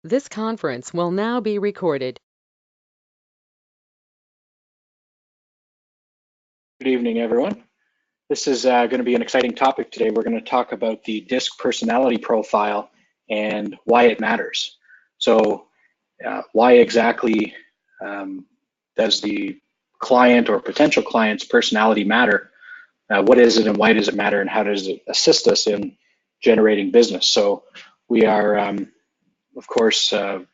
This conference will now be recorded. Good evening, everyone. This is going to be an exciting topic today. We're going to talk about the DISC personality profile and why it matters. So why exactly does the client or potential client's personality matter? What is it and why does it matter, and how does it assist us in generating business? So we are, of course, going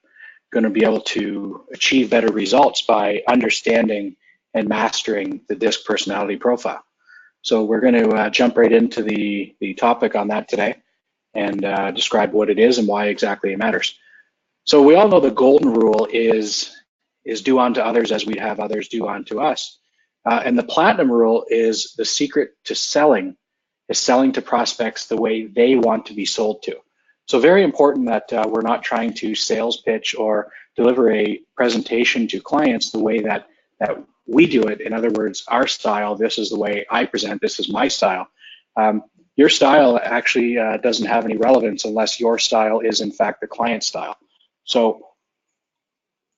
to be able to achieve better results by understanding and mastering the DISC personality profile. So we're going to jump right into the topic on that today and describe what it is and why exactly it matters. So we all know the golden rule is do unto others as we'd have others do unto us. And the platinum rule is the secret to selling is selling to prospects the way they want to be sold to. So very important that we're not trying to sales pitch or deliver a presentation to clients the way that we do it. In other words, our style, this is the way I present, this is my style. Your style actually doesn't have any relevance unless your style is in fact the client style. So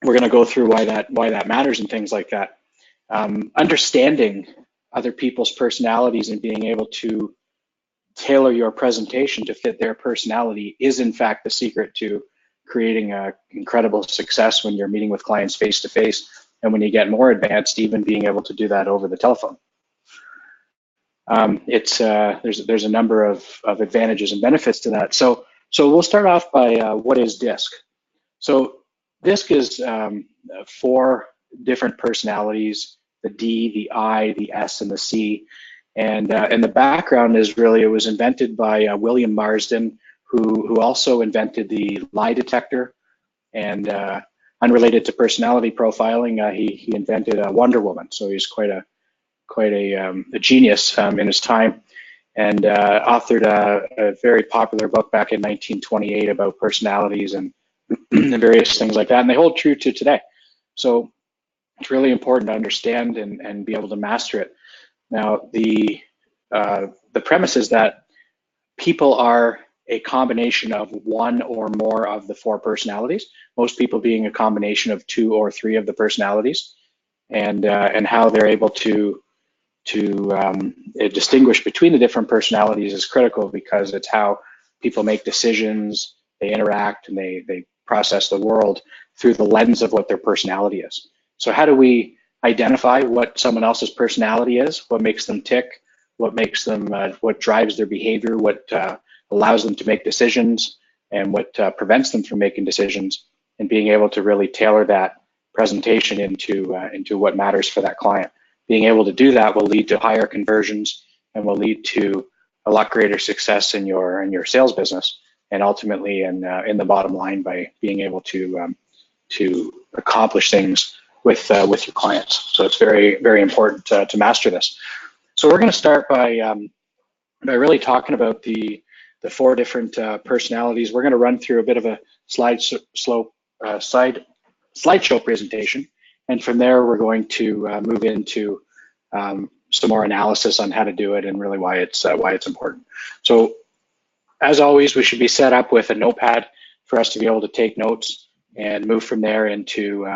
we're going to go through why that matters and things like that. Understanding other people's personalities and being able to tailor your presentation to fit their personality is in fact the secret to creating incredible success when you're meeting with clients face to face, and when you get more advanced, even being able to do that over the telephone. There's a number of advantages and benefits to that. So we'll start off by what is DISC. So DISC is 4 different personalities: the D, the I, the S, and the C. And the background is really, it was invented by William Marsden, who also invented the lie detector. And unrelated to personality profiling, he invented Wonder Woman. So he's quite a genius in his time, and authored a very popular book back in 1928 about personalities and various things like that. And they hold true to today. So it's really important to understand and be able to master it. Now, the premise is that people are a combination of 1 or more of the 4 personalities, most people being a combination of 2 or 3 of the personalities, and how they're able to distinguish between the different personalities is critical, because it's how people make decisions, they interact, and they process the world through the lens of what their personality is. So how do we identify what someone else's personality is, what makes them tick, what makes them, what drives their behavior, what allows them to make decisions, and what prevents them from making decisions, and being able to really tailor that presentation into what matters for that client. Being able to do that will lead to higher conversions and will lead to a lot greater success in your sales business, and ultimately in the bottom line by being able to accomplish things with your clients. So it's very, very important to master this. So we're going to start by really talking about the 4 different personalities. We're going to run through a bit of a slideshow presentation, and from there we're going to move into some more analysis on how to do it and really why it's important. So as always, we should be set up with a notepad for us to be able to take notes and move from there into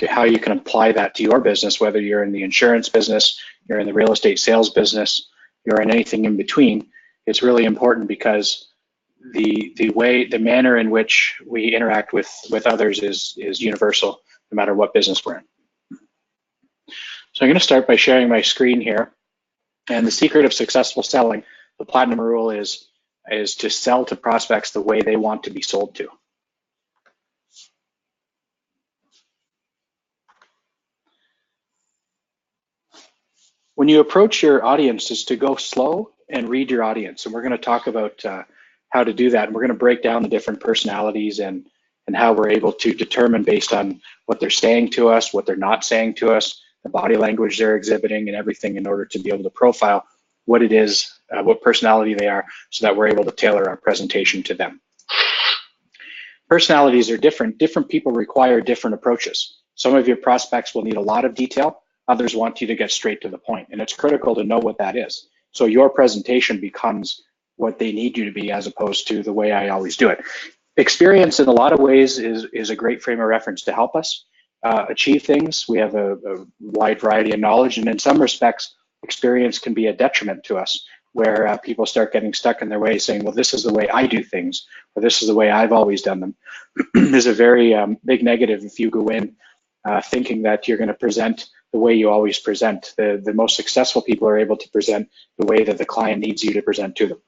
how you can apply that to your business, whether you're in the insurance business, you're in the real estate sales business, you're in anything in between. It's really important because the manner in which we interact with others is universal, no matter what business we're in. So I'm going to start by sharing my screen here. And the secret of successful selling, the platinum rule, is to sell to prospects the way they want to be sold to. When you approach your audience, is to go slow and read your audience. And we're going to talk about how to do that. And we're going to break down the different personalities and how we're able to determine, based on what they're saying to us, what they're not saying to us, the body language they're exhibiting, and everything, in order to be able to profile what it is, what personality they are, so that we're able to tailor our presentation to them. Personalities are different. Different people require different approaches. Some of your prospects will need a lot of detail. Others want you to get straight to the point, and it's critical to know what that is. So your presentation becomes what they need you to be, as opposed to the way I always do it. Experience in a lot of ways is a great frame of reference to help us achieve things. We have a wide variety of knowledge, and in some respects, experience can be a detriment to us, where people start getting stuck in their ways, saying, well, this is the way I do things, or this is the way I've always done them. There's a very big negative if you go in thinking that you're going to present the way you always present. The most successful people are able to present the way that the client needs you to present to them.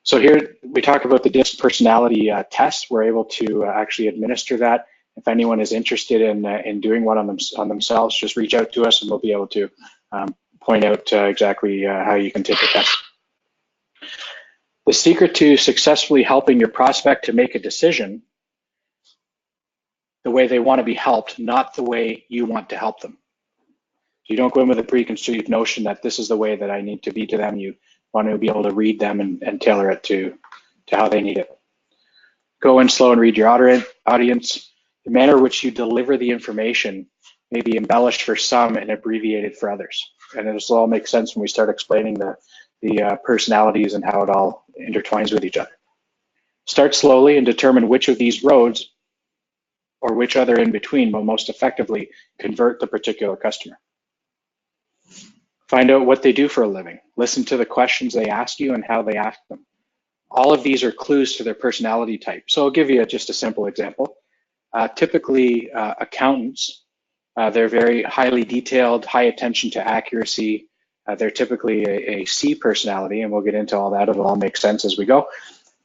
So here we talk about the DISC personality test. We're able to actually administer that. If anyone is interested in doing one on themselves, just reach out to us and we'll be able to point out exactly how you can take the test. The secret to successfully helping your prospect to make a decision the way they want to be helped, not the way you want to help them. You don't go in with a preconceived notion that this is the way that I need to be to them. You want to be able to read them and tailor it to how they need it. Go in slow and read your audience. The manner in which you deliver the information may be embellished for some and abbreviated for others. And this will all make sense when we start explaining the personalities and how it all intertwines with each other. Start slowly and determine which of these roads or which other in between will most effectively convert the particular customer. Find out what they do for a living. Listen to the questions they ask you and how they ask them. All of these are clues to their personality type. So I'll give you just a simple example. Typically, accountants, they're very highly detailed, high attention to accuracy. They're typically a C personality, and we'll get into all that. It'll all make sense as we go.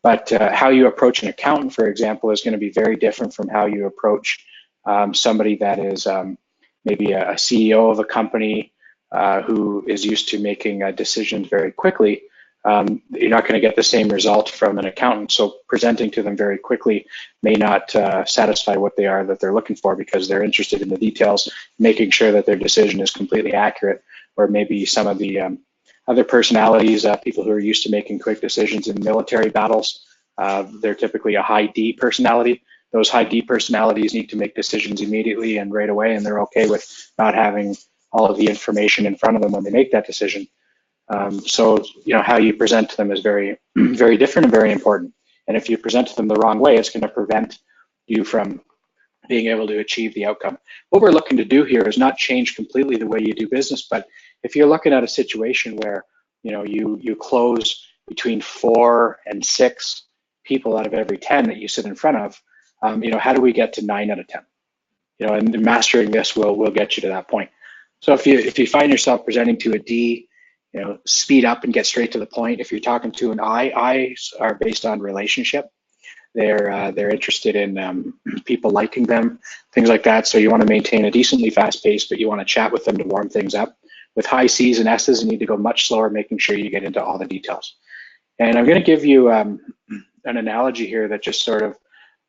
But how you approach an accountant, for example, is going to be very different from how you approach somebody that is maybe a CEO of a company who is used to making decisions very quickly. You're not going to get the same result from an accountant. So presenting to them very quickly may not satisfy what they are that they're looking for, because they're interested in the details, making sure that their decision is completely accurate. Or maybe some of the other personalities, people who are used to making quick decisions in military battles, they're typically a high D personality. Those high D personalities need to make decisions immediately and right away, and they're okay with not having all of the information in front of them when they make that decision. So, how you present to them is very, very different and very important. And if you present to them the wrong way, it's going to prevent you from being able to achieve the outcome. What we're looking to do here is not change completely the way you do business, but if you're looking at a situation where, you close between 4 and 6 people out of every 10 that you sit in front of, how do we get to 9 out of 10? And mastering this will get you to that point. So if you find yourself presenting to a D, speed up and get straight to the point. If you're talking to an I, I's are based on relationship. They're interested in people liking them, things like that. So you want to maintain a decently fast pace, but you want to chat with them to warm things up. With high C's and S's, you need to go much slower, making sure you get into all the details. And I'm going to give you an analogy here that just sort of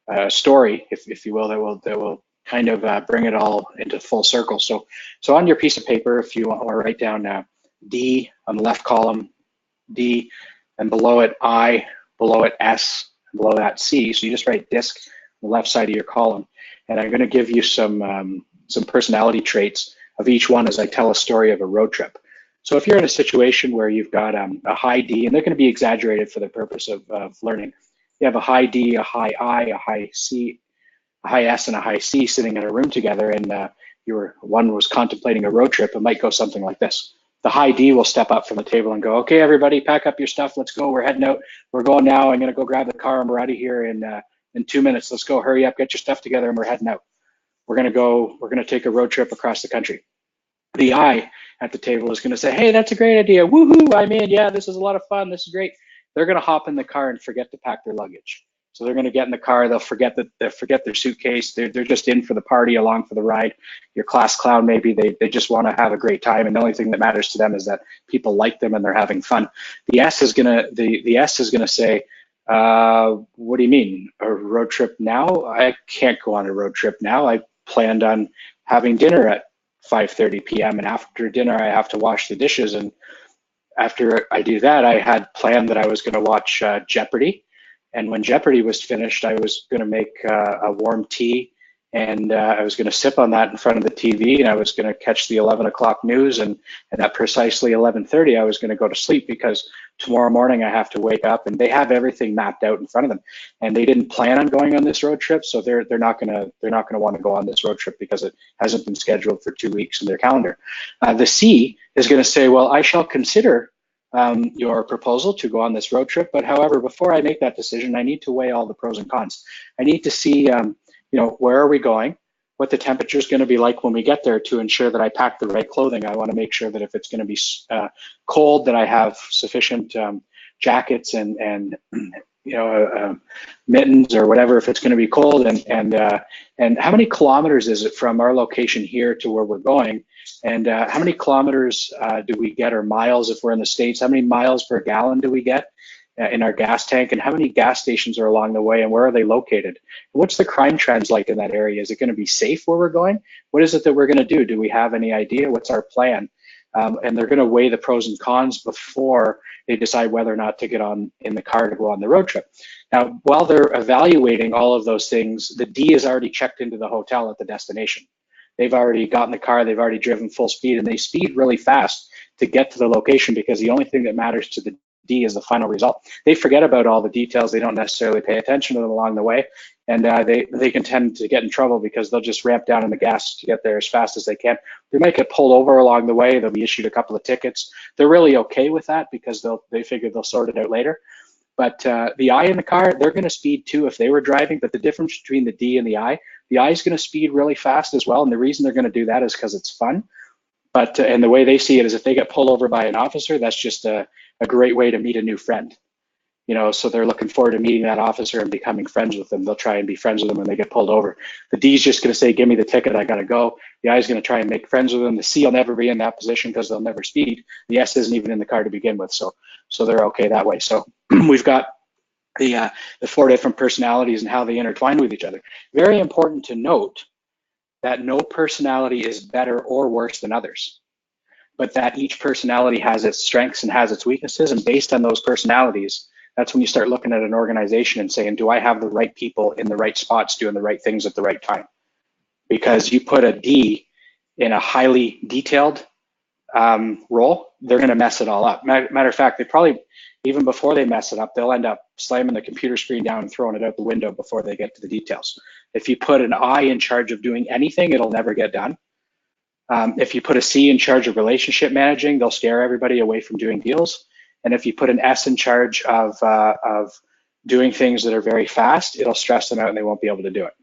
a story, if you will, that will kind of bring it all into full circle. So on your piece of paper, if you want to write down D on the left column, D, and below it I, below it S, and below that C. So you just write DISC on the left side of your column. And I'm going to give you some personality traits of each one as I tell a story of a road trip. So if you're in a situation where you've got a high D, and they're going to be exaggerated for the purpose of learning. You have a high D, a high I, a high C, a high S, and a high C sitting in a room together, and one was contemplating a road trip. It might go something like this. The high D will step up from the table and go, okay, everybody, pack up your stuff. Let's go. We're heading out. We're going now. I'm going to go grab the car, and we're out of here in 2 minutes. Let's go. Hurry up. Get your stuff together, and we're heading out. We're going to take a road trip across the country. The I at the table is going to say, hey, that's a great idea. Woohoo, I'm in. Yeah, this is a lot of fun. This is great. They're going to hop in the car and forget to pack their luggage. So they're going to get in the car. They'll forget their suitcase. They're just in for the party, along for the ride. Your class clown, maybe they just want to have a great time, and the only thing that matters to them is that people like them and they're having fun. The S is gonna say, what do you mean, a road trip now? I can't go on a road trip now. I planned on having dinner at 5:30 p.m. and after dinner I have to wash the dishes, and after I do that, I had planned that I was going to watch Jeopardy. And when Jeopardy was finished, I was going to make a warm tea, and I was going to sip on that in front of the TV, and I was going to catch the 11 o'clock news, and at precisely 11:30, I was going to go to sleep, because tomorrow morning I have to wake up, and they have everything mapped out in front of them, and they didn't plan on going on this road trip, so they're not gonna want to go on this road trip because it hasn't been scheduled for 2 weeks in their calendar. The C is going to say, well, I shall consider your proposal to go on this road trip, but however, before I make that decision, I need to weigh all the pros and cons. I need to see, where are we going, what the temperature is going to be like when we get there to ensure that I pack the right clothing. I want to make sure that if it's going to be cold, that I have sufficient jackets and mittens or whatever if it's going to be cold, and how many kilometers is it from our location here to where we're going, and how many kilometers do we get, or miles if we're in the States, how many miles per gallon do we get in our gas tank, and how many gas stations are along the way, and where are they located? What's the crime trends like in that area? Is it going to be safe where we're going? What is it that we're going to do? Do we have any idea? What's our plan? And they're going to weigh the pros and cons before they decide whether or not to get on in the car to go on the road trip. Now, while they're evaluating all of those things, the D is already checked into the hotel at the destination. They've already gotten the car, they've already driven full speed, and they speed really fast to get to the location, because the only thing that matters to the D is the final result. They forget about all the details. They don't necessarily pay attention to them along the way, and they can tend to get in trouble because they'll just ramp down on the gas to get there as fast as they can. They might get pulled over along the way. They'll be issued a couple of tickets. They're really okay with that because they figure they'll sort it out later. But the I in the car, they're going to speed too if they were driving. But the difference between the D and the I is going to speed really fast as well. And the reason they're going to do that is because it's fun. But and the way they see it is if they get pulled over by an officer, that's just a great way to meet a new friend. So they're looking forward to meeting that officer and becoming friends with them. They'll try and be friends with them when they get pulled over. The D's just going to say, give me the ticket, I got to go. The I's going to try and make friends with them. The C will never be in that position because they'll never speed. The S isn't even in the car to begin with, so they're okay that way. So we've got the 4 different personalities and how they intertwine with each other. Very important to note that no personality is better or worse than others, but that each personality has its strengths and has its weaknesses, and based on those personalities, that's when you start looking at an organization and saying, do I have the right people in the right spots doing the right things at the right time? Because you put a D in a highly detailed role, they're going to mess it all up. Matter of fact, they probably, even before they mess it up, they'll end up slamming the computer screen down and throwing it out the window before they get to the details. If you put an I in charge of doing anything, it'll never get done. If you put a C in charge of relationship managing, they'll scare everybody away from doing deals. And if you put an S in charge of doing things that are very fast, it'll stress them out and they won't be able to do it.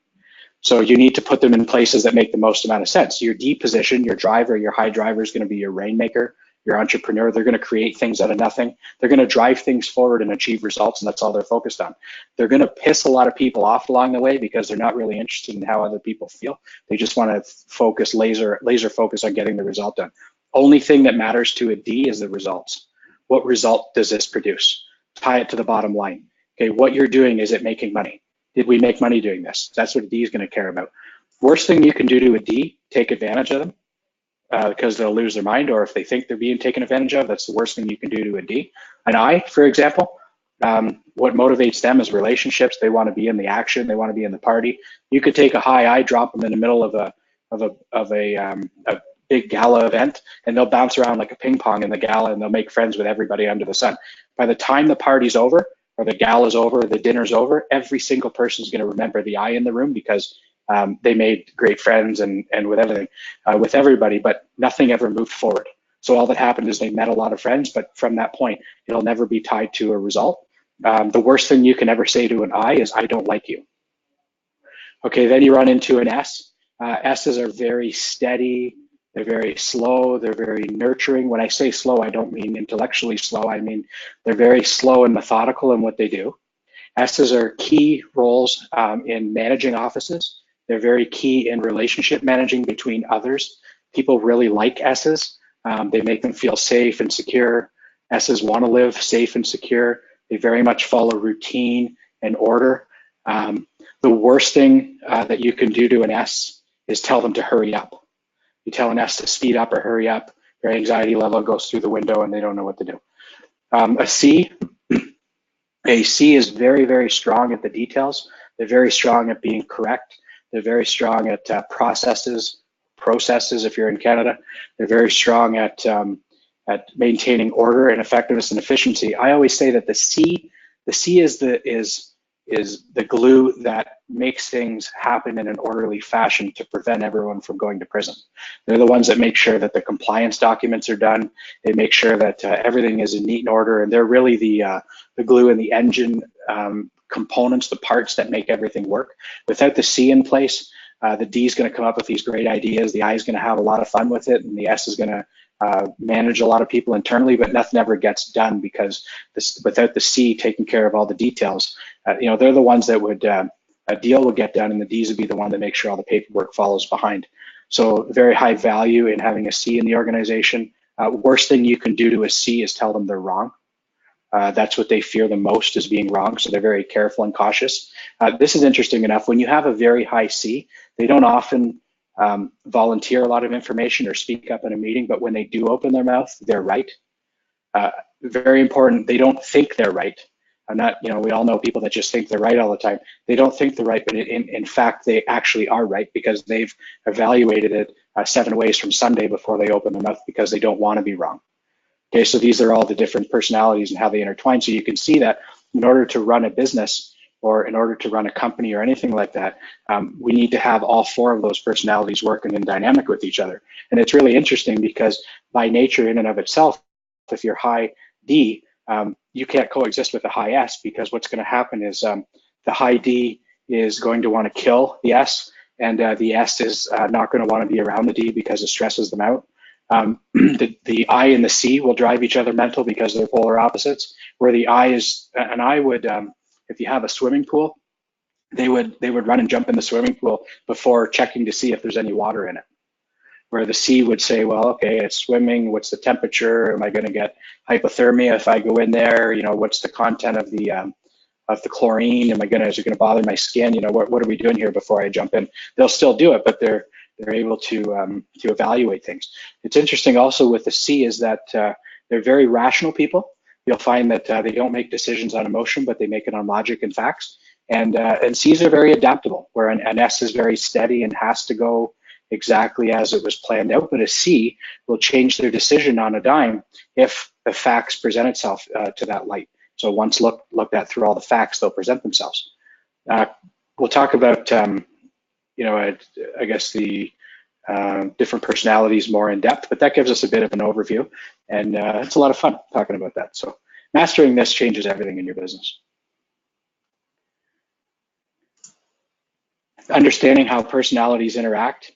So you need to put them in places that make the most amount of sense. Your D position, your driver, your high driver is going to be your rainmaker, your entrepreneur. They're going to create things out of nothing. They're going to drive things forward and achieve results, and that's all they're focused on. They're going to piss a lot of people off along the way because they're not really interested in how other people feel. They just want to focus, laser focus on getting the result done. Only thing that matters to a D is the results. What result does this produce? Tie it to the bottom line. Okay, what you're doing, is it making money? Did we make money doing this? That's what a D is going to care about. Worst thing you can do to a D, take advantage of them because they'll lose their mind, or if they think they're being taken advantage of, that's the worst thing you can do to a D. An I, for example, what motivates them is relationships. They want to be in the action. They want to be in the party. You could take a high I, drop them in the middle of a big gala event, and they'll bounce around like a ping pong in the gala, and they'll make friends with everybody under the sun. By the time the party's over, or the gala's over, or the dinner's over, every single person's going to remember the I in the room because they made great friends and with everything, with everybody, but nothing ever moved forward. So all that happened is they met a lot of friends, but from that point, it'll never be tied to a result. The worst thing you can ever say to an I is, I don't like you. Okay, then you run into an S. S's are very steady. They're very slow. They're very nurturing. When I say slow, I don't mean intellectually slow. I mean they're very slow and methodical in what they do. S's are key roles in managing offices. They're very key in relationship managing between others. People really like S's. They make them feel safe and secure. S's want to live safe and secure. They very much follow routine and order. The worst thing that you can do to an S is tell them to hurry up. You tell an S to speed up or hurry up, their anxiety level goes through the window and they don't know what to do. A C is very, very strong at the details. They're very strong at being correct. They're very strong at processes if you're in Canada. They're very strong at at maintaining order and effectiveness and efficiency, I always say that the C is the glue that makes things happen in an orderly fashion to prevent everyone from going to prison. They're the ones that make sure that the compliance documents are done. They make sure that everything is in neat order, and they're really the glue and the engine components, the parts that make everything work. Without the C in place, the D is going to come up with these great ideas, the I is going to have a lot of fun with it, and the S is going to manage a lot of people internally, but nothing ever gets done because without the C taking care of all the details, they're the ones that would, a deal will get done, and the D's would be the one that makes sure all the paperwork follows behind. So very high value in having a C in the organization. Worst thing you can do to a C is tell them they're wrong. That's what they fear the most, is being wrong, so they're very careful and cautious. This is interesting enough. When you have a very high C, they don't often volunteer a lot of information or speak up in a meeting, but when they do open their mouth, they're right. Very important, they don't think they're right. We all know people that just think they're right all the time. They don't think they're right, but in fact, they actually are right because they've evaluated it 7 ways from Sunday before they open their mouth because they don't want to be wrong. Okay, so these are all the different personalities and how they intertwine. So you can see that in order to run a business or in order to run a company or anything like that, we need to have all 4 of those personalities working in dynamic with each other. And it's really interesting because by nature, in and of itself, if you're high D, you can't coexist with a high S, because what's going to happen is the high D is going to want to kill the S, and the S is not going to want to be around the D because it stresses them out. The I and the C will drive each other mental because they're polar opposites, where the I is, and I would, if you have a swimming pool, they would run and jump in the swimming pool before checking to see if there's any water in it. Where the C would say, well, okay, it's swimming, what's the temperature? Am I going to get hypothermia if I go in there? What's the content of the chlorine? Is it going to bother my skin? What are we doing here before I jump in? They'll still do it, but they're able to evaluate things. It's interesting also with the C is that they're very rational people. You'll find that they don't make decisions on emotion, but they make it on logic and facts. And C's are very adaptable, where an S is very steady and has to go exactly as it was planned out, but a C will change their decision on a dime if the facts present itself to that light. So once looked at through all the facts, they'll present themselves. We'll talk about I guess the different personalities more in depth, but that gives us a bit of an overview, and it's a lot of fun talking about that. So mastering this changes everything in your business. Understanding how personalities interact.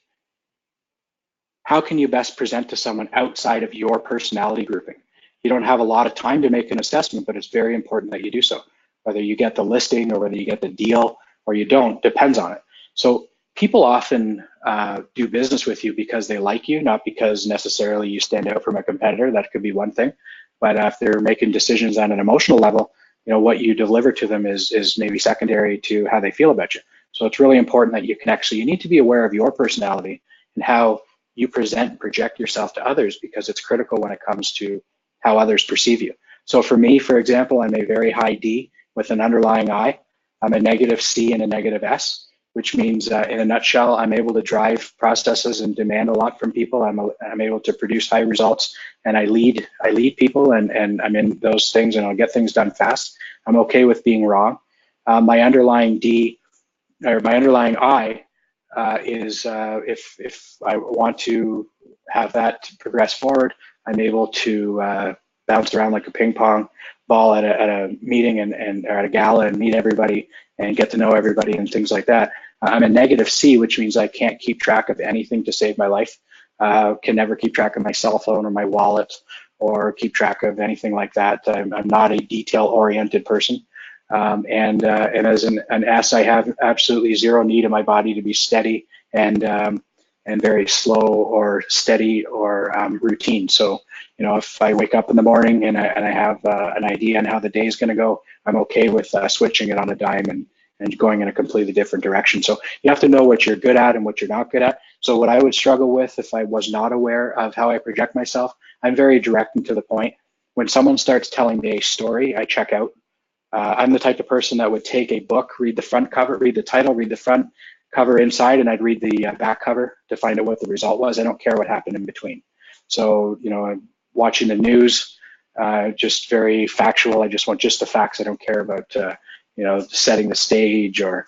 How can you best present to someone outside of your personality grouping? You don't have a lot of time to make an assessment, but it's very important that you do so. Whether you get the listing or whether you get the deal or you don't, depends on it. So people often do business with you because they like you, not because necessarily you stand out from a competitor. That could be one thing. But if they're making decisions on an emotional level, what you deliver to them is maybe secondary to how they feel about you. So it's really important that you connect. So you need to be aware of your personality and how you present and project yourself to others, because it's critical when it comes to how others perceive you. So for me, for example, I'm a very high D with an underlying I. I'm a negative C and a negative S, which means in a nutshell, I'm able to drive processes and demand a lot from people. I'm able to produce high results, and I lead people, and I'm in those things, and I'll get things done fast. I'm okay with being wrong. My underlying D, or my underlying I, is if I want to have that progress forward, I'm able to bounce around like a ping pong ball at a meeting and or at a gala and meet everybody and get to know everybody and things like that. I'm a negative C, which means I can't keep track of anything to save my life. Can never keep track of my cell phone or my wallet or keep track of anything like that. I'm not a detail-oriented person. And as an S, I have absolutely zero need in my body to be steady and very slow or steady or routine. So, if I wake up in the morning and I have an idea on how the day is going to go, I'm okay with switching it on a dime and going in a completely different direction. So you have to know what you're good at and what you're not good at. So what I would struggle with if I was not aware of how I project myself, I'm very direct and to the point. When someone starts telling me a story, I check out. I'm the type of person that would take a book, read the front cover, read the title, read the front cover inside, and I'd read the back cover to find out what the result was. I don't care what happened in between. So, watching the news, just very factual. I just want just the facts. I don't care about setting the stage or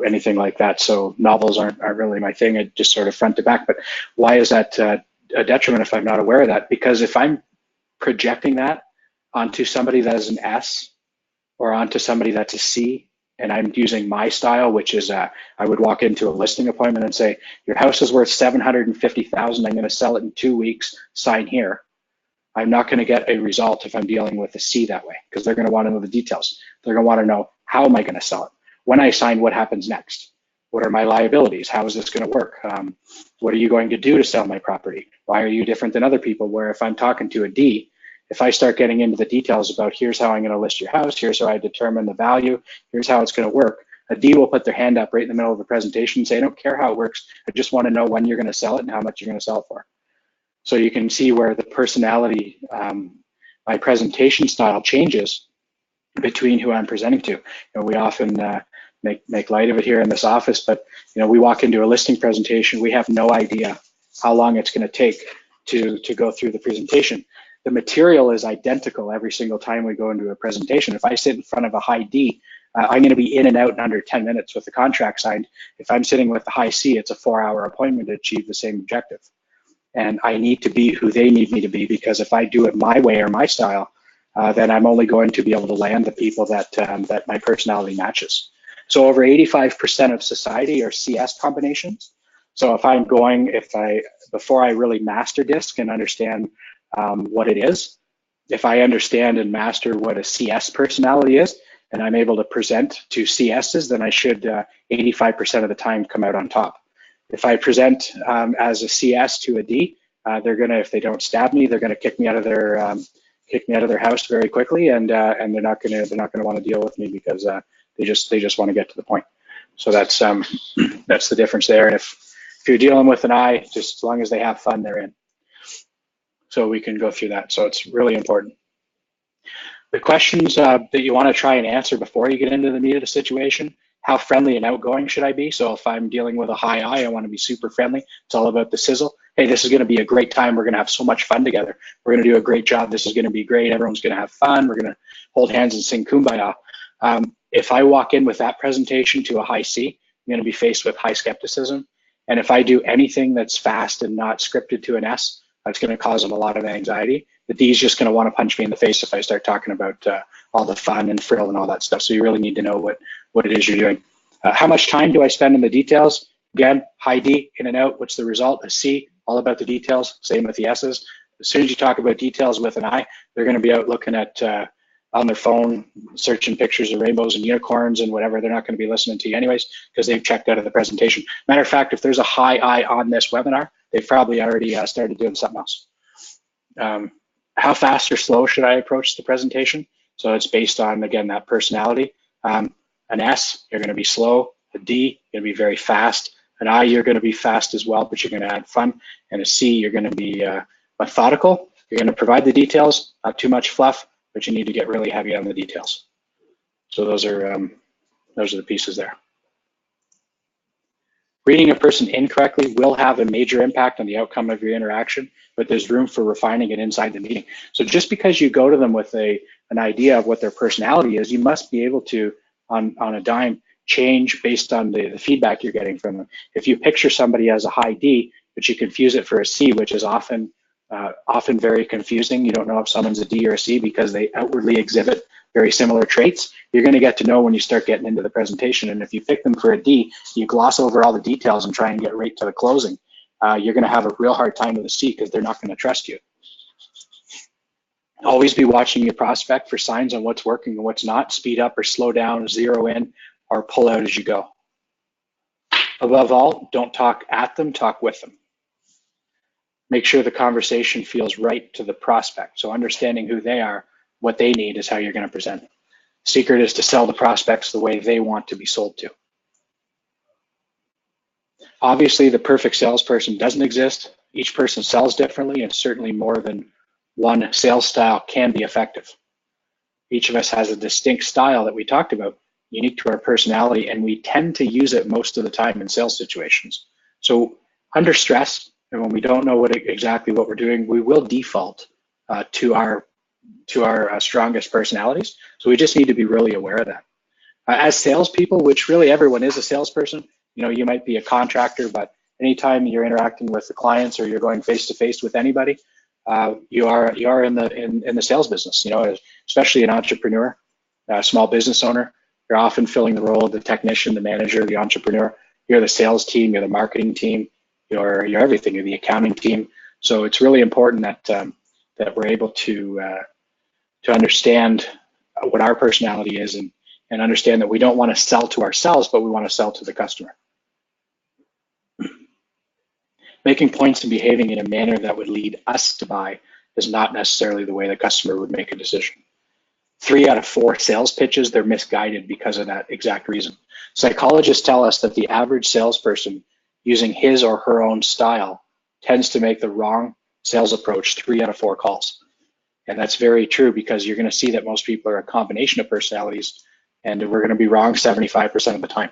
anything like that. So novels aren't really my thing. I just sort of front to back. But why is that a detriment if I'm not aware of that? Because if I'm projecting that onto somebody that is an S or onto somebody that's a C, and I'm using my style, which is I would walk into a listing appointment and say, your house is worth $750,000. I'm going to sell it in 2 weeks. Sign here. I'm not going to get a result if I'm dealing with a C that way, because they're going to want to know the details. They're going to want to know, how am I going to sell it? When I sign, what happens next? What are my liabilities? How is this going to work? What are you going to do to sell my property? Why are you different than other people? Where if I'm talking to a D, if I start getting into the details about here's how I'm going to list your house, here's how I determine the value, here's how it's going to work, a D will put their hand up right in the middle of the presentation and say, I don't care how it works. I just want to know when you're going to sell it and how much you're going to sell it for. So you can see where the personality, my presentation style changes between who I'm presenting to. We often make light of it here in this office, but we walk into a listing presentation, we have no idea how long it's going to take to go through the presentation. The material is identical every single time we go into a presentation. If I sit in front of a high D, I'm going to be in and out in under 10 minutes with the contract signed. If I'm sitting with a high C, it's a 4-hour appointment to achieve the same objective. And I need to be who they need me to be, because if I do it my way or my style, then I'm only going to be able to land the people that that my personality matches. So over 85% of society are CS combinations. So if I'm going, before I really master DISC and understand what it is, if I understand and master what a CS personality is, and I'm able to present to CSs, then I should 85% of the time come out on top. If I present as a CS to a D, they're gonna, if they don't stab me, they're gonna kick me out of their house very quickly, and they're not gonna want to deal with me, because they just want to get to the point. So that's that's the difference there. And if you're dealing with an I, just as long as they have fun, they're in. So we can go through that. So it's really important. The questions that you want to try and answer before you get into the meat of the situation: how friendly and outgoing should I be? So if I'm dealing with a high I want to be super friendly. It's all about the sizzle. Hey, this is going to be a great time. We're going to have so much fun together. We're going to do a great job. This is going to be great. Everyone's going to have fun. We're going to hold hands and sing Kumbaya. If I walk in with that presentation to a high C, I'm going to be faced with high skepticism. And if I do anything that's fast and not scripted to an S, that's going to cause them a lot of anxiety. The D is just going to want to punch me in the face if I start talking about all the fun and frill and all that stuff. So you really need to know what it is you're doing. How much time do I spend in the details? Again, high D, in and out. What's the result? A C, all about the details. Same with the S's. As soon as you talk about details with an I, they're going to be out looking at on their phone, searching pictures of rainbows and unicorns and whatever. They're not going to be listening to you anyways, because they've checked out of the presentation. Matter of fact, if there's a high I on this webinar, they've probably already started doing something else. How fast or slow should I approach the presentation? So it's based on, again, that personality. An S, you're going to be slow. A D, you're going to be very fast. An I, you're going to be fast as well, but you're going to add fun. And a C, you're going to be methodical. You're going to provide the details, not too much fluff, but you need to get really heavy on the details. So those are the pieces there. Reading a person incorrectly will have a major impact on the outcome of your interaction, but there's room for refining it inside the meeting. So just because you go to them with an idea of what their personality is, you must be able to, on a dime, change based on the feedback you're getting from them. If you picture somebody as a high D, but you confuse it for a C, which is often very confusing. You don't know if someone's a D or a C because they outwardly exhibit very similar traits. You're going to get to know when you start getting into the presentation. And if you pick them for a D, you gloss over all the details and try and get right to the closing. You're going to have a real hard time with a C because they're not going to trust you. Always be watching your prospect for signs on what's working and what's not. Speed up or slow down, zero in, or pull out as you go. Above all, don't talk at them, talk with them. Make sure the conversation feels right to the prospect. So understanding who they are, what they need is how you're going to present. Secret is to sell the prospects the way they want to be sold to. Obviously, the perfect salesperson doesn't exist. Each person sells differently, and certainly more than one sales style can be effective. Each of us has a distinct style that we talked about, unique to our personality, and we tend to use it most of the time in sales situations. So under stress, And when we don't know exactly what we're doing, we will default to our strongest personalities. So we just need to be really aware of that. As salespeople, which really everyone is a salesperson, you might be a contractor, but anytime you're interacting with the clients or you're going face to face with anybody, you are in the sales business. Especially an entrepreneur, a small business owner. You're often filling the role of the technician, the manager, the entrepreneur. You're the sales team, you're the marketing team, you're everything. You're the accounting team. So it's really important that we're able to understand what our personality is and understand that we don't want to sell to ourselves, but we want to sell to the customer. Making points and behaving in a manner that would lead us to buy is not necessarily the way the customer would make a decision. 3 out of 4 sales pitches, they're misguided because of that exact reason. Psychologists tell us that the average salesperson using his or her own style tends to make the wrong sales approach 3 out of 4 calls. And that's very true, because you're going to see that most people are a combination of personalities, and we're going to be wrong 75% of the time.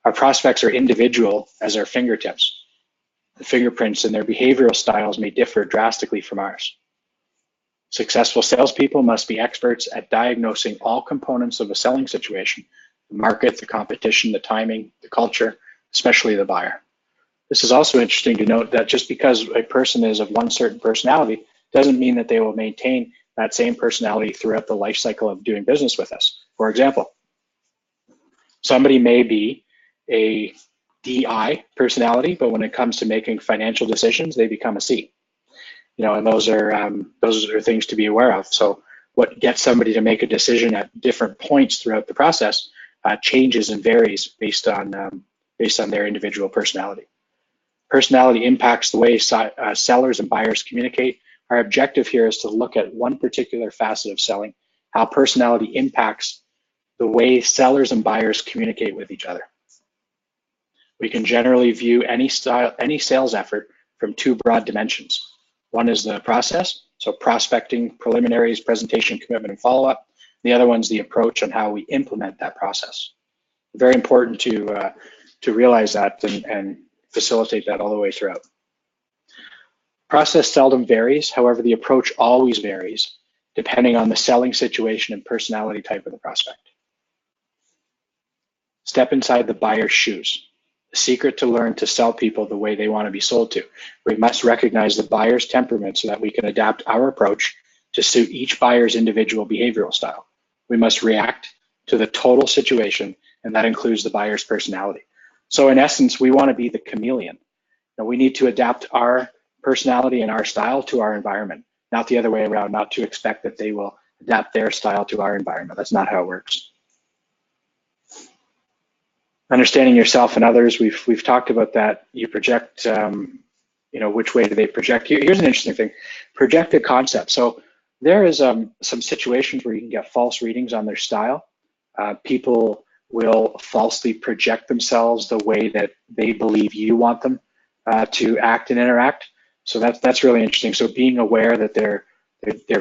Our prospects are individual as our fingertips. The fingerprints and their behavioral styles may differ drastically from ours. Successful salespeople must be experts at diagnosing all components of a selling situation: the market, the competition, the timing, the culture, especially the buyer. This is also interesting to note that just because a person is of one certain personality doesn't mean that they will maintain that same personality throughout the life cycle of doing business with us. For example, somebody may be a DI personality, but when it comes to making financial decisions, they become a C. And those are things to be aware of. So what gets somebody to make a decision at different points throughout the process changes and varies based on their individual personality. Personality impacts the way sellers and buyers communicate. Our objective here is to look at one particular facet of selling, how personality impacts the way sellers and buyers communicate with each other. We can generally view any sales effort from 2 broad dimensions. One is the process, so prospecting, preliminaries, presentation, commitment, and follow-up. The other one's the approach on how we implement that process. Very important to realize that and facilitate that all the way throughout. Process seldom varies, however, the approach always varies depending on the selling situation and personality type of the prospect. Step inside the buyer's shoes. The secret to learn to sell people the way they want to be sold to. We must recognize the buyer's temperament so that we can adapt our approach to suit each buyer's individual behavioral style. We must react to the total situation, and that includes the buyer's personality. So in essence, we want to be the chameleon. Now, we need to adapt our personality and our style to our environment, not the other way around, not to expect that they will adapt their style to our environment. That's not how it works. Understanding yourself and others, we've talked about that. You project, which way do they project? Here's an interesting thing, projected concept. So there is some situations where you can get false readings on their style. People will falsely project themselves the way that they believe you want them to act and interact. So that's really interesting. So being aware that they're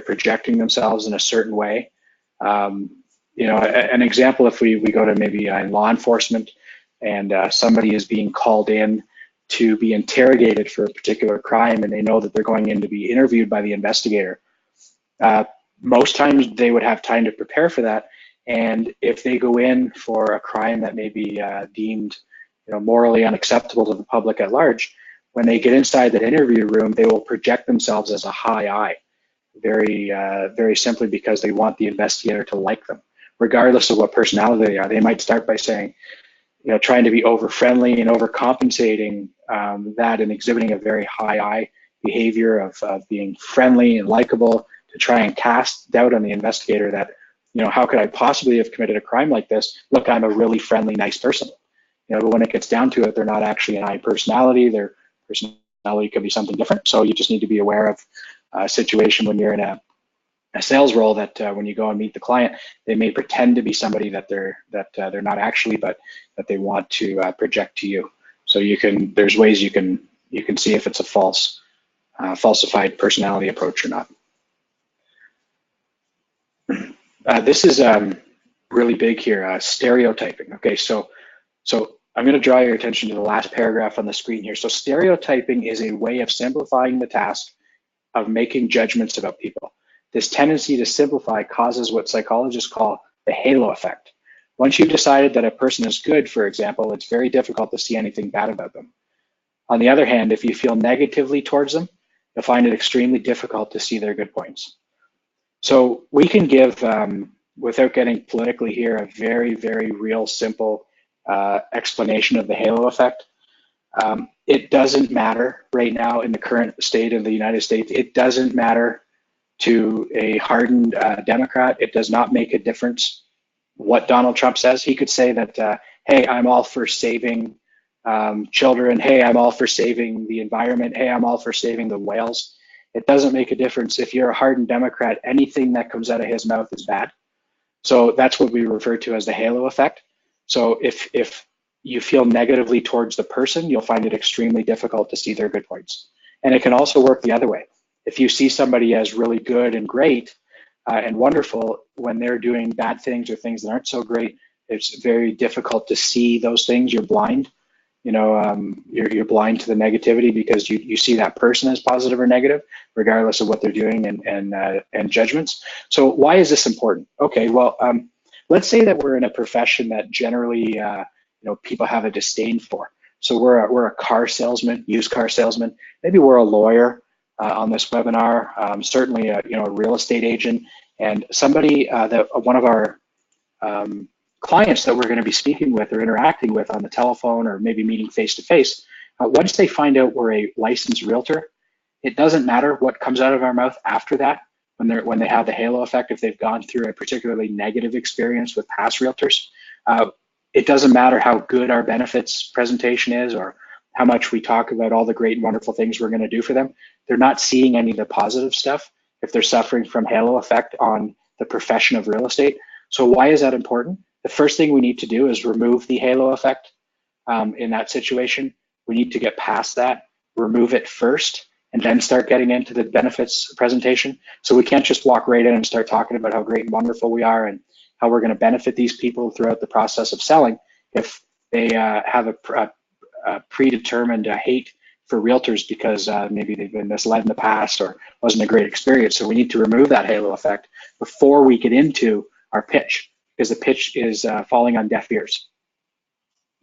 projecting themselves in a certain way. An example, if we go to maybe in law enforcement and somebody is being called in to be interrogated for a particular crime, and they know that they're going in to be interviewed by the investigator. Most times they would have time to prepare for that, and if they go in for a crime that may be deemed morally unacceptable to the public at large, when they get inside that interview room, they will project themselves as a high I, very simply because they want the investigator to like them, regardless of what personality they are. They might start by saying, trying to be over friendly and overcompensating that and exhibiting a very high I behavior of being friendly and likable to try and cast doubt on the investigator that, how could I possibly have committed a crime like this? Look, I'm a really friendly, nice person. But when it gets down to it, they're not actually an I personality. Their personality could be something different. So you just need to be aware of a situation when you're in a sales role that when you go and meet the client, they may pretend to be somebody that they're not actually, but that they want to project to you. So there's ways you can see if it's a falsified personality approach or not. This is really big here, stereotyping. Okay, so I'm going to draw your attention to the last paragraph on the screen here. So stereotyping is a way of simplifying the task of making judgments about people. This tendency to simplify causes what psychologists call the halo effect. Once you've decided that a person is good, for example, it's very difficult to see anything bad about them. On the other hand, if you feel negatively towards them, you'll find it extremely difficult to see their good points. So we can give, without getting politically here, a very, very real, simple explanation of the halo effect. It doesn't matter right now in the current state of the United States. It doesn't matter to a hardened Democrat. It does not make a difference what Donald Trump says. He could say that, hey, I'm all for saving children. Hey, I'm all for saving the environment. Hey, I'm all for saving the whales. It doesn't make a difference. If you're a hardened Democrat, anything that comes out of his mouth is bad. So that's what we refer to as the halo effect. So if you feel negatively towards the person, you'll find it extremely difficult to see their good points. And it can also work the other way. If you see somebody as really good and great and wonderful, when they're doing bad things or things that aren't so great, it's very difficult to see those things. You're blind. You're blind to the negativity because you see that person as positive or negative, regardless of what they're doing and judgments. So why is this important? Okay, well, let's say that we're in a profession that generally people have a disdain for. So we're a car salesman, used car salesman. Maybe we're a lawyer on this webinar. Certainly a real estate agent, and somebody that one of our clients that we're going to be speaking with or interacting with on the telephone or maybe meeting face to face, once they find out we're a licensed realtor, it doesn't matter what comes out of our mouth after that when they have the halo effect, if they've gone through a particularly negative experience with past realtors. It doesn't matter how good our benefits presentation is or how much we talk about all the great and wonderful things we're going to do for them. They're not seeing any of the positive stuff if they're suffering from halo effect on the profession of real estate. So why is that important? The first thing we need to do is remove the halo effect in that situation. We need to get past that, remove it first, and then start getting into the benefits presentation. So we can't just walk right in and start talking about how great and wonderful we are and how we're going to benefit these people throughout the process of selling if they have a predetermined hate for realtors because maybe they've been misled in the past or wasn't a great experience. So we need to remove that halo effect before we get into our pitch, because the pitch is falling on deaf ears.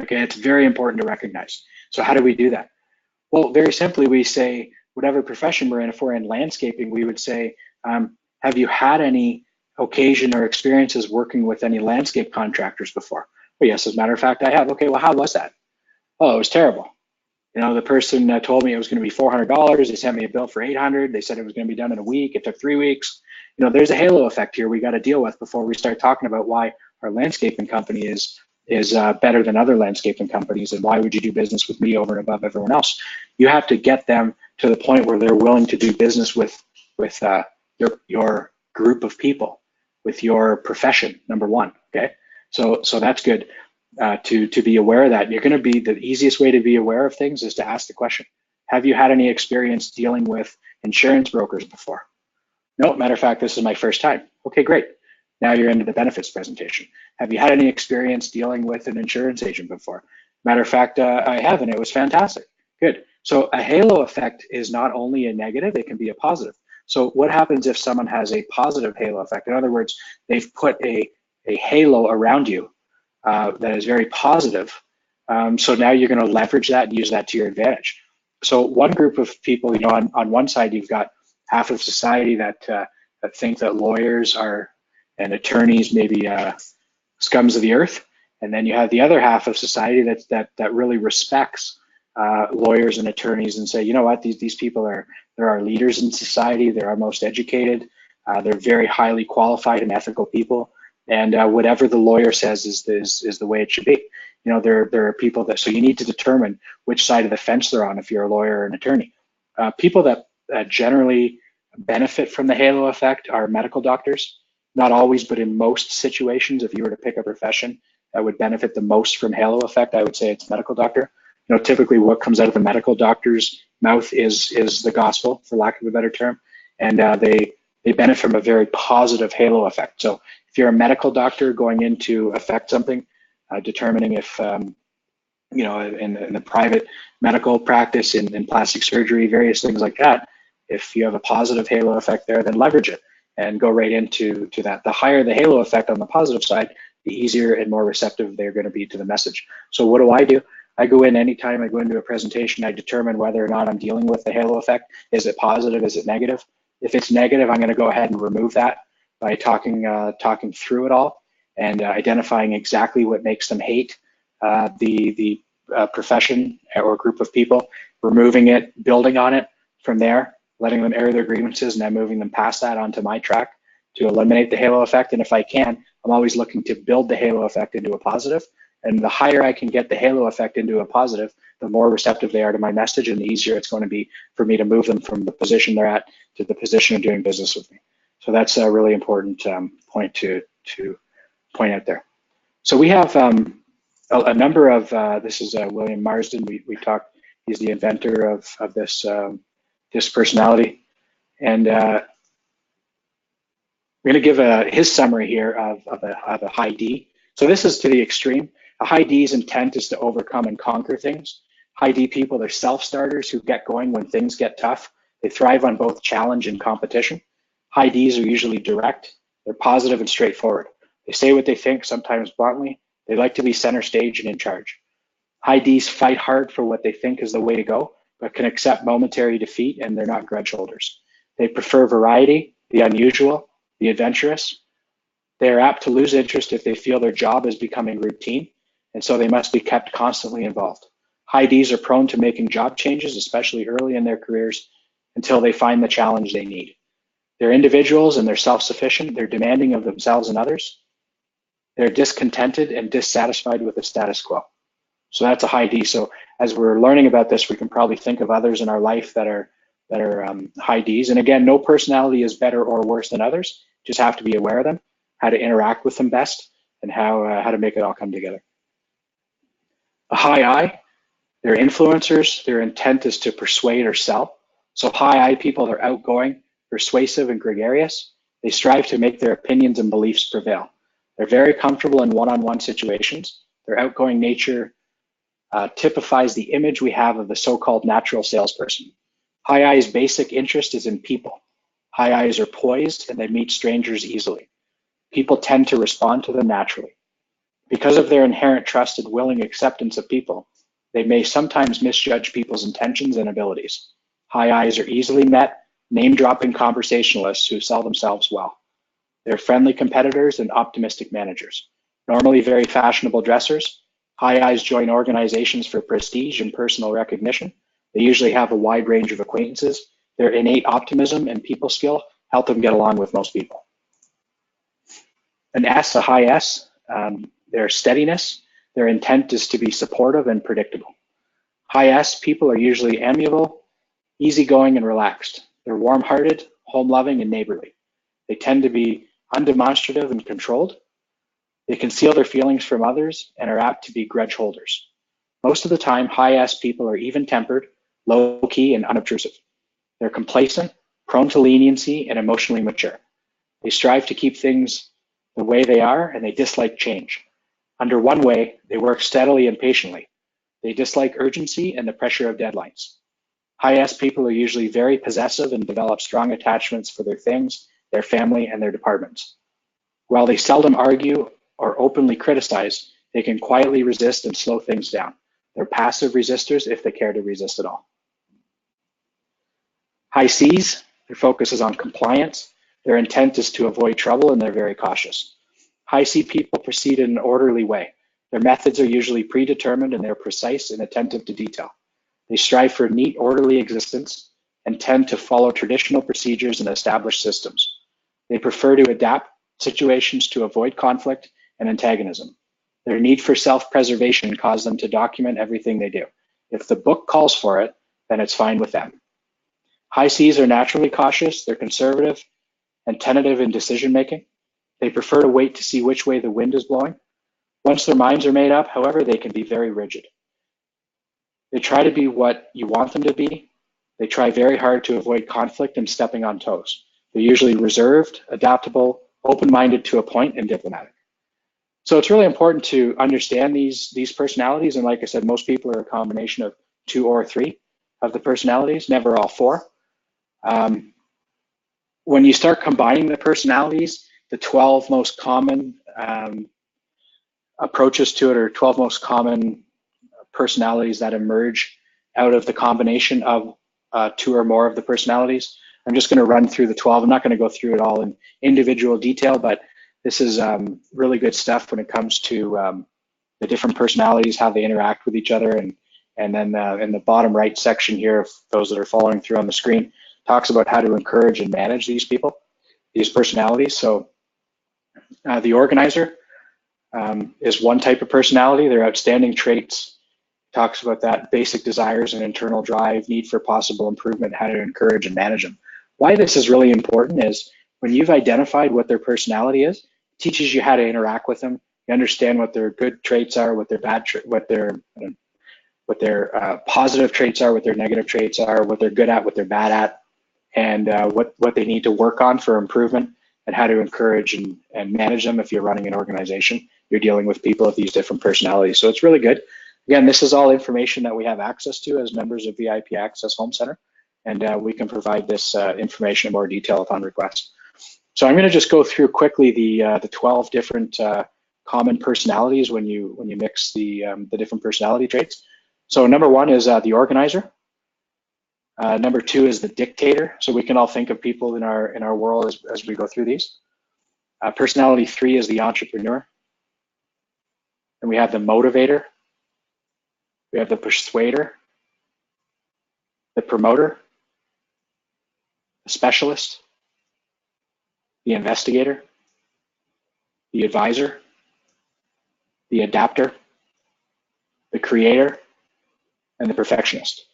Okay, it's very important to recognize. So how do we do that? Well, very simply, we say, whatever profession we're in, if we're in landscaping, we would say, have you had any occasion or experiences working with any landscape contractors before? Well, yes, as a matter of fact, I have. Okay, well, how was that? Oh, it was terrible. The person told me it was going to be $400. They sent me a bill for $800. They said it was going to be done in a week. It took 3 weeks. There's a halo effect here we got to deal with before we start talking about why our landscaping company is better than other landscaping companies, and why would you do business with me over and above everyone else? You have to get them to the point where they're willing to do business with your group of people, with your profession, number one. Okay, so that's good to be aware of that. You're going to be, the easiest way to be aware of things is to ask the question: have you had any experience dealing with insurance brokers before? No, matter of fact, this is my first time. Okay, great. Now you're into the benefits presentation. Have you had any experience dealing with an insurance agent before? Matter of fact, I have, and it was fantastic. Good. So a halo effect is not only a negative, it can be a positive. So what happens if someone has a positive halo effect? In other words, they've put a halo around you that is very positive. So now you're going to leverage that and use that to your advantage. So one group of people, on one side, you've got half of society that think that lawyers are and attorneys maybe scums of the earth, and then you have the other half of society that really respects lawyers and attorneys and say, you know what, these people they're our leaders in society, they're our most educated, they're very highly qualified and ethical people, and whatever the lawyer says is the way it should be. There are people that, so you need to determine which side of the fence they're on if you're a lawyer or an attorney. People that generally benefit from the halo effect are medical doctors. Not always, but in most situations, if you were to pick a profession that would benefit the most from halo effect, I would say it's medical doctor. Typically what comes out of the medical doctor's mouth is the gospel, for lack of a better term, and they benefit from a very positive halo effect. So if you're a medical doctor going in to affect something, determining if in the private medical practice, in plastic surgery, various things like that. If you have a positive halo effect there, then leverage it and go right into that. The higher the halo effect on the positive side, the easier and more receptive they're going to be to the message. So what do? I go in anytime I go into a presentation, I determine whether or not I'm dealing with the halo effect. Is it positive? Is it negative? If it's negative, I'm going to go ahead and remove that by talking through it all and identifying exactly what makes them hate the profession or group of people, removing it, building on it from there, letting them air their grievances, and then moving them past that onto my track to eliminate the halo effect. And if I can, I'm always looking to build the halo effect into a positive. And the higher I can get the halo effect into a positive, the more receptive they are to my message, and the easier it's going to be for me to move them from the position they're at to the position of doing business with me. So that's a really important point to point out there. So we have a number of, this is William Marsden, we talked, he's the inventor of this personality. And I'm going to give his summary here of a high D. So this is to the extreme. A high D's intent is to overcome and conquer things. High D people, they're self-starters who get going when things get tough. They thrive on both challenge and competition. High D's are usually direct. They're positive and straightforward. They say what they think, sometimes bluntly. They like to be center stage and in charge. High D's fight hard for what they think is the way to go, but can accept momentary defeat, and they're not grudge holders. They prefer variety, the unusual, the adventurous. They are apt to lose interest if they feel their job is becoming routine, and so they must be kept constantly involved. High D's are prone to making job changes, especially early in their careers, until they find the challenge they need. They're individuals and they're self-sufficient. They're demanding of themselves and others. They're discontented and dissatisfied with the status quo. So that's a high D. So as we're learning about this, we can probably think of others in our life that are high Ds. And again, no personality is better or worse than others. Just have to be aware of them, how to interact with them best, and how to make it all come together. A high I, they're influencers. Their intent is to persuade or sell. So high I people are outgoing, persuasive, and gregarious. They strive to make their opinions and beliefs prevail. They're very comfortable in one-on-one situations. Their outgoing nature typifies the image we have of the so-called natural salesperson. High I's basic interest is in people. High I's are poised and they meet strangers easily. People tend to respond to them naturally. Because of their inherent trust and willing acceptance of people, they may sometimes misjudge people's intentions and abilities. High I's are easily met, name-dropping conversationalists who sell themselves well. They're friendly competitors and optimistic managers. Normally very fashionable dressers, high I's join organizations for prestige and personal recognition. They usually have a wide range of acquaintances. Their innate optimism and people skill help them get along with most people. An S, a high S, their steadiness. Their intent is to be supportive and predictable. High S people are usually amiable, easygoing, and relaxed. They're warm-hearted, home-loving, and neighborly. They tend to be undemonstrative and controlled. They conceal their feelings from others and are apt to be grudge holders. Most of the time, high S people are even-tempered, low-key, and unobtrusive. They're complacent, prone to leniency, and emotionally mature. They strive to keep things the way they are, and they dislike change. Under one way, they work steadily and patiently. They dislike urgency and the pressure of deadlines. High S people are usually very possessive and develop strong attachments for their things, their family, and their departments. While they seldom argue or openly criticize, they can quietly resist and slow things down. They're passive resistors if they care to resist at all. High Cs, their focus is on compliance. Their intent is to avoid trouble, and they're very cautious. High C people proceed in an orderly way. Their methods are usually predetermined, and they're precise and attentive to detail. They strive for a neat, orderly existence and tend to follow traditional procedures and established systems. They prefer to adapt situations to avoid conflict and antagonism. Their need for self-preservation causes them to document everything they do. If the book calls for it, then it's fine with them. High Cs are naturally cautious, they're conservative and tentative in decision-making. They prefer to wait to see which way the wind is blowing. Once their minds are made up, however, they can be very rigid. They try to be what you want them to be. They try very hard to avoid conflict and stepping on toes. They're usually reserved, adaptable, open-minded to a point, and diplomatic. So it's really important to understand these personalities. And like I said, most people are a combination of 2 or 3 of the personalities, never all 4. When you start combining the personalities, the 12 most common approaches to it, or 12 most common personalities that emerge out of the combination of 2 or more of the personalities. I'm just going to run through the 12. I'm not going to go through it all in individual detail, but this is really good stuff when it comes to the different personalities, how they interact with each other. And then in the bottom right section here, those that are following through on the screen, talks about how to encourage and manage these people, these personalities. So the organizer is one type of personality. Their outstanding traits talks about that: basic desires and internal drive, need for possible improvement, how to encourage and manage them. Why this is really important is when you've identified what their personality is, it teaches you how to interact with them. You understand what their good traits are, what their bad, what their positive traits are, what their negative traits are, what they're good at, what they're bad at, and what they need to work on for improvement, and how to encourage and manage them. If you're running an organization, you're dealing with people with these different personalities. So it's really good. Again, this is all information that we have access to as members of VIP Access Home Center, and we can provide this information in more detail upon request. So I'm going to just go through quickly the 12 different common personalities when you mix the different personality traits. So number 1 is the organizer. Number 2 is the dictator. So we can all think of people in our world as we go through these. Personality 3 is the entrepreneur. And we have the motivator. We have the persuader, the promoter, the specialist, the investigator, the advisor, the adapter, the creator, and the perfectionist.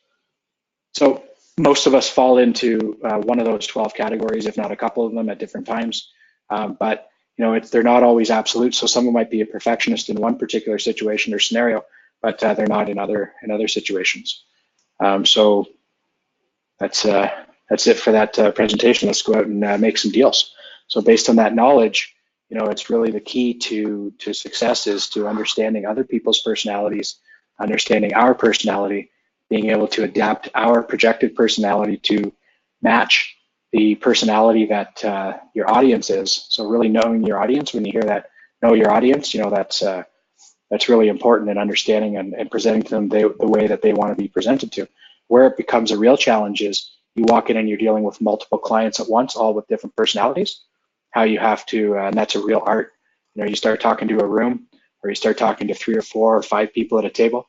So most of us fall into one of those 12 categories, if not a couple of them at different times. But they're not always absolute. So someone might be a perfectionist in one particular situation or scenario, but they're not in other situations. So that's it for that presentation. Let's go out and make some deals. So based on that knowledge, it's really the key to success is to understanding other people's personalities, understanding our personality, being able to adapt our projected personality to match the personality that your audience is. So really knowing your audience. When you hear that, know your audience, that's really important in understanding and presenting to them the way that they want to be presented to. Where it becomes a real challenge is you walk in and you're dealing with multiple clients at once, all with different personalities. How you have to, and that's a real art. You start talking to a room, or you start talking to 3 or 4 or 5 people at a table.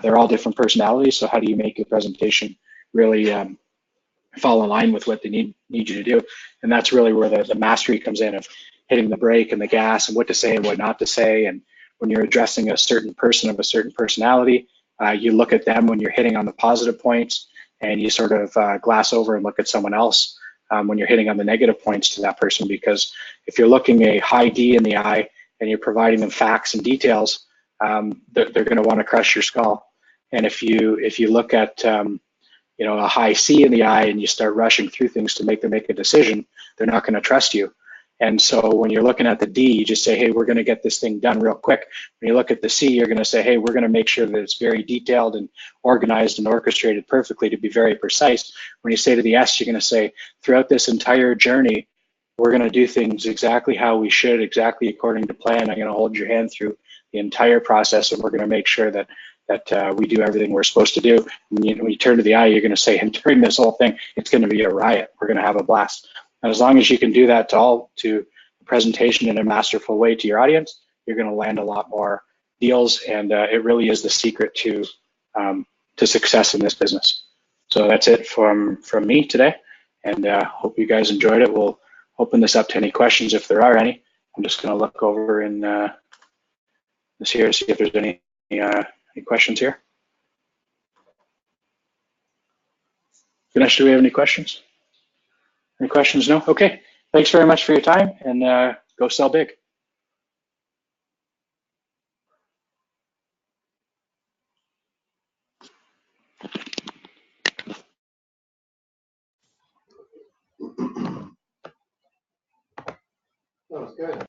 They're all different personalities. So how do you make your presentation really fall in line with what they need you to do? And that's really where the mastery comes in, of hitting the brake and the gas and what to say and what not to say. And when you're addressing a certain person of a certain personality, you look at them when you're hitting on the positive points, and you sort of glass over and look at someone else when you're hitting on the negative points to that person. Because if you're looking a high D in the eye and you're providing them facts and details, they're going to want to crush your skull. And if you look at a high C in the eye and you start rushing through things to make them make a decision, they're not going to trust you. And so when you're looking at the D, you just say, hey, we're going to get this thing done real quick. When you look at the C, you're going to say, hey, we're going to make sure that it's very detailed and organized and orchestrated perfectly to be very precise. When you say to the S, you're going to say, throughout this entire journey, we're going to do things exactly how we should, exactly according to plan. I'm going to hold your hand through the entire process, and we're going to make sure that we do everything we're supposed to do. When you turn to the I, you're going to say, and during this whole thing, it's going to be a riot. We're going to have a blast. And as long as you can do that to the presentation in a masterful way to your audience, you're going to land a lot more deals, and it really is the secret to success in this business. So that's it from me today, and hope you guys enjoyed it. We'll open this up to any questions if there are any. I'm just going to look over in this here to see if there's any questions here. Ganesh, do we have any questions? Any questions? No? Okay. Thanks very much for your time, and go sell big. That was good.